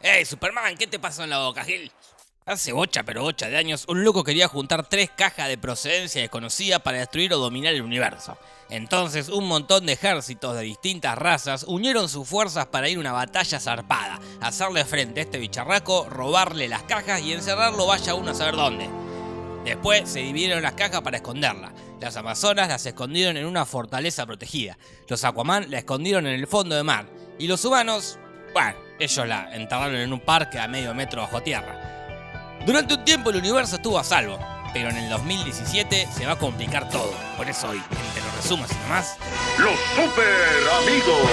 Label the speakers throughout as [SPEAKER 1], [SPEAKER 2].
[SPEAKER 1] ¡Ey, Superman! ¿Qué te pasó en la boca, Gil? Hace bocha, pero bocha de años, un loco quería juntar 3 cajas de procedencia desconocida para destruir o dominar el universo. Entonces, un montón de ejércitos de distintas razas unieron sus fuerzas para ir a una batalla zarpada, hacerle frente a este bicharraco, robarle las cajas y encerrarlo vaya uno a saber dónde. Después se dividieron las cajas para esconderlas. Las Amazonas las escondieron en una fortaleza protegida. Los Aquaman la escondieron en el fondo del mar. Y los humanos, bueno, ellos la enterraron en un parque a medio metro bajo tierra. Durante un tiempo el universo estuvo a salvo, pero en el 2017 se va a complicar todo. Por eso hoy, entre los resumos y demás,
[SPEAKER 2] ¡Los Super Amigos!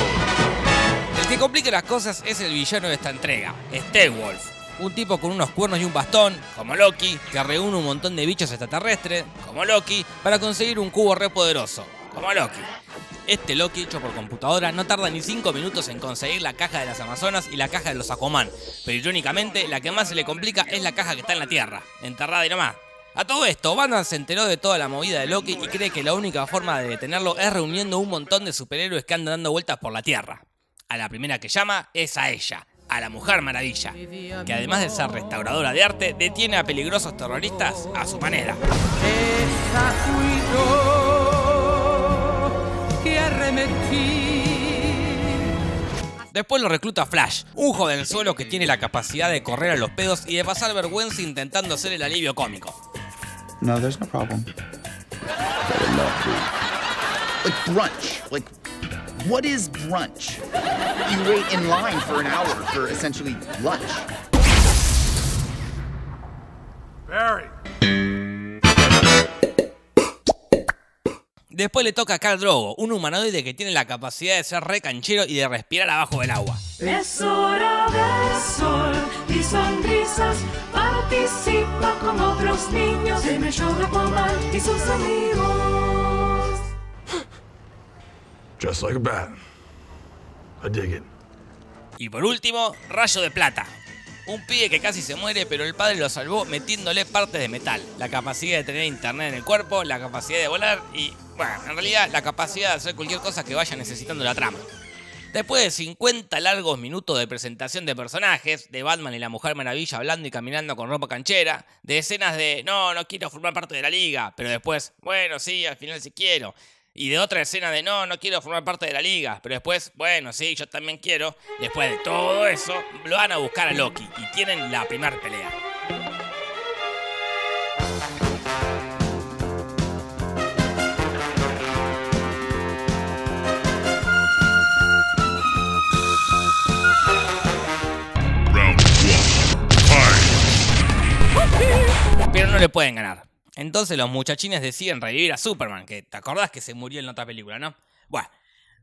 [SPEAKER 1] el que complica las cosas es el villano de esta entrega, Steppenwolf. Un tipo con unos cuernos y un bastón, como Loki, que reúne un montón de bichos extraterrestres, como Loki, para conseguir un cubo re poderoso, como Loki. Este Loki, hecho por computadora, no tarda ni 5 minutos en conseguir la caja de las Amazonas y la caja de los Aquaman. Pero irónicamente, la que más se le complica es la caja que está en la Tierra, enterrada y nomás. A todo esto, Batman se enteró de toda la movida de Loki y cree que la única forma de detenerlo es reuniendo un montón de superhéroes que andan dando vueltas por la Tierra. A la primera que llama es a ella, a la Mujer Maravilla, que además de ser restauradora de arte, detiene a peligrosos terroristas a su manera.
[SPEAKER 3] Esa fui yo que arremetí.
[SPEAKER 1] Después lo recluta Flash, un jovenzuelo que tiene la capacidad de correr a los pedos y de pasar vergüenza intentando ser el alivio cómico.
[SPEAKER 4] No, there's no problem.
[SPEAKER 5] Like brunch. Like, what is brunch? You wait in line for an hour for essentially lunch.
[SPEAKER 2] Barry.
[SPEAKER 1] Después le toca a Khal Drogo, un humanoide que tiene la capacidad de ser re canchero y de respirar abajo del agua.
[SPEAKER 3] Es hora del sol y sonrisas. Participa con otros niños en el show de Aquaman y sus amigos.
[SPEAKER 2] Just like a bat. I dig it.
[SPEAKER 1] Y por último, Rayo de Plata. Un pibe que casi se muere, pero el padre lo salvó metiéndole partes de metal. La capacidad de tener internet en el cuerpo, la capacidad de volar y, bueno, en realidad la capacidad de hacer cualquier cosa que vaya necesitando la trama. Después de 50 largos minutos de presentación de personajes, de Batman y la Mujer Maravilla hablando y caminando con ropa canchera, de escenas de no quiero formar parte de la liga, pero después, bueno, sí, al final sí quiero. Y de otra escena de no quiero formar parte de la liga, pero después, bueno, sí, yo también quiero. Después de todo eso, lo van a buscar a Loki y tienen la primera pelea.
[SPEAKER 2] Round 1. Fight.
[SPEAKER 1] Pero no le pueden ganar. Entonces los muchachines deciden revivir a Superman, que te acordás que se murió en la otra película, ¿no? Bueno,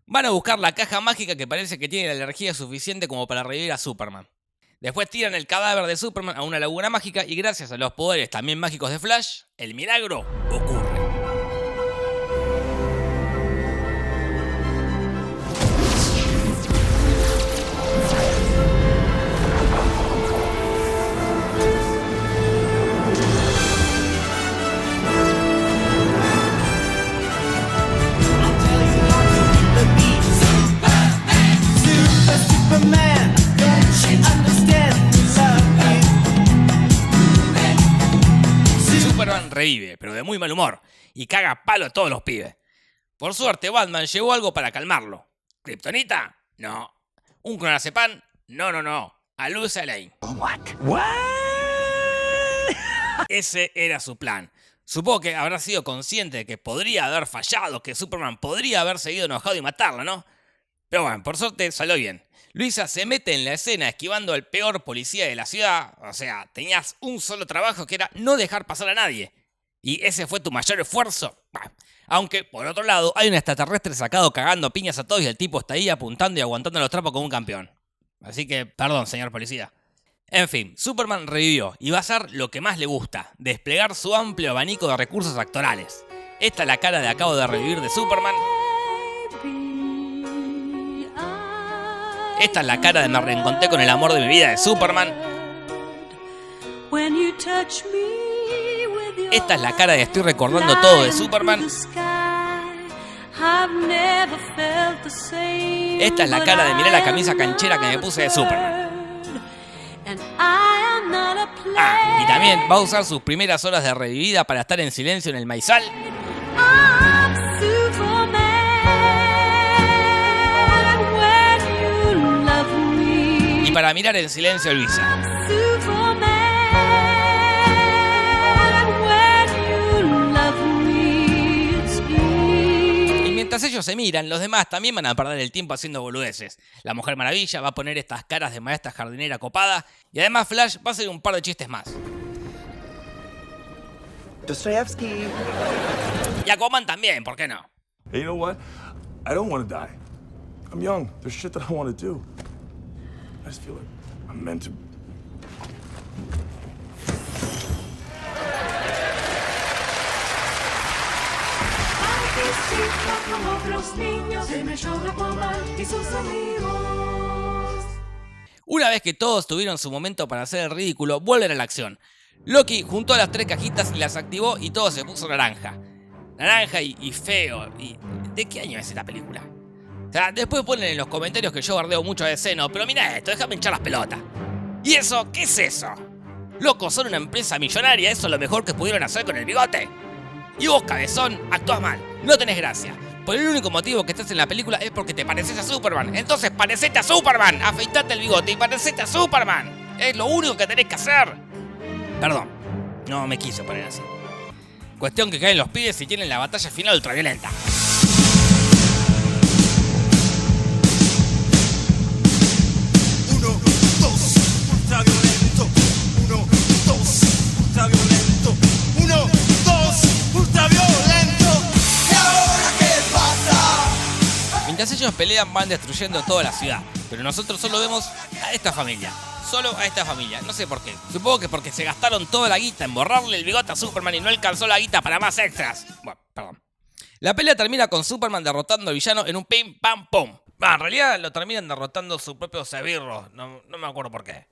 [SPEAKER 1] van a buscar la caja mágica que parece que tiene la energía suficiente como para revivir a Superman. Después tiran el cadáver de Superman a una laguna mágica y gracias a los poderes también mágicos de Flash, el milagro ocurre. Superman revive, pero de muy mal humor, y caga a palo a todos los pibes. Por suerte, Batman llevó algo para calmarlo. ¿Kriptonita? No. ¿Un clonazepam? No. A Lois Lane.
[SPEAKER 5] What?
[SPEAKER 1] Ese era su plan. Supongo que habrá sido consciente de que podría haber fallado, que Superman podría haber seguido enojado y matarla, ¿no? Pero bueno, por suerte salió bien. Luisa se mete en la escena esquivando al peor policía de la ciudad. O sea, tenías un solo trabajo que era no dejar pasar a nadie. ¿Y ese fue tu mayor esfuerzo? Bah. Aunque, por otro lado, hay un extraterrestre sacado cagando piñas a todos y el tipo está ahí apuntando y aguantando los trapos como un campeón. Así que, perdón, señor policía. En fin, Superman revivió y va a hacer lo que más le gusta, desplegar su amplio abanico de recursos actorales. Esta es la cara de acabo de revivir de Superman. Esta es la cara de me reencontré con el amor de mi vida de Superman. Esta es la cara de estoy recordando todo de Superman. Esta es la cara de mirá la camisa canchera que me puse de Superman.
[SPEAKER 3] and I am not a play.
[SPEAKER 1] Ah, y también va a usar sus primeras horas de revivida para estar en silencio en el maizal.
[SPEAKER 3] I'm Superman when you love me.
[SPEAKER 1] Y para mirar en silencio a Luisa.
[SPEAKER 3] Superman when you love me. It's me.
[SPEAKER 1] Y mientras ellos se miran, los demás también van a perder el tiempo haciendo boludeces. La Mujer Maravilla va a poner estas caras de maestra jardinera copada. Y además Flash va a hacer un par de chistes más.
[SPEAKER 4] Dostoevsky.
[SPEAKER 1] Y Aquaman también, ¿por qué no?
[SPEAKER 2] Hey, you know what? I don't want to die. I'm young. There's shit that I want to do. I just feel like I'm meant to.
[SPEAKER 3] Participa como otros niños en el show de Aquaman y sus amigos.
[SPEAKER 1] Una vez que todos tuvieron su momento para hacer el ridículo, vuelven a la acción. Loki juntó las 3 cajitas y las activó y todo se puso naranja. Naranja y feo. ¿Y de qué año es esta película? O sea, después ponen en los comentarios que yo bardeo mucho a DC, ¿no? Pero mira esto, déjame hinchar las pelotas. ¿Y eso? ¿Qué es eso? Locos, son una empresa millonaria, eso es lo mejor que pudieron hacer con el bigote. Y vos, cabezón, actuás mal, no tenés gracia. Por el único motivo que estás en la película es porque te pareces a Superman. Entonces parecete a Superman, afeitate el bigote y parecete a Superman. Es lo único que tenés que hacer. Perdón, no me quise poner así. Cuestión que caen los pibes y tienen la batalla final ultraviolenta. Mientras ellos pelean van destruyendo toda la ciudad, pero nosotros solo vemos a esta familia. Solo a esta familia, no sé por qué. Supongo que porque se gastaron toda la guita en borrarle el bigote a Superman y no alcanzó la guita para más extras. Bueno, perdón. La pelea termina con Superman derrotando al villano en un pim pam pum. En realidad lo terminan derrotando sus propios esbirros, no me acuerdo por qué.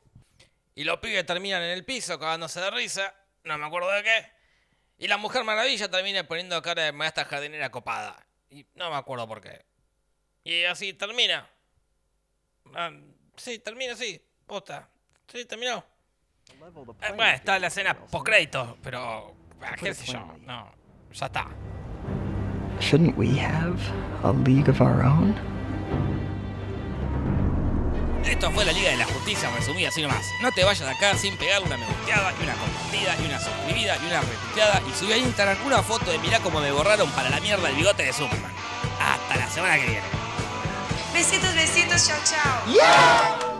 [SPEAKER 1] Y los pibes terminan en el piso cagándose de risa, no me acuerdo de qué. Y la Mujer Maravilla termina poniendo cara de maestra jardinera copada. Y no me acuerdo por qué. Y así termina. Sí, termina así. Posta. Sí, terminó. Bueno, está la escena post-créditos, pero... qué sé yo. No, ya está.
[SPEAKER 4] Shouldn't we have a league of our own?
[SPEAKER 1] Esto fue la Liga de la Justicia resumida así nomás. No te vayas de acá sin pegar una me gusteada, y una compartida, y una suscribida, y una retuiteada, y subí a Instagram una foto de mirá cómo me borraron para la mierda el bigote de Superman. Hasta la semana que viene.
[SPEAKER 6] Besitos, besitos, chao, chao.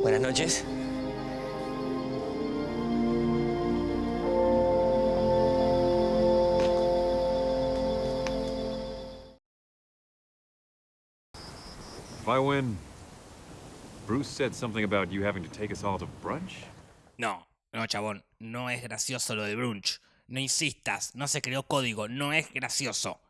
[SPEAKER 7] Buenas noches.
[SPEAKER 8] If I win, Bruce said something about you having to take us all to brunch?
[SPEAKER 1] No, chabón, no es gracioso lo de brunch. No insistas, no se creó código, no es gracioso.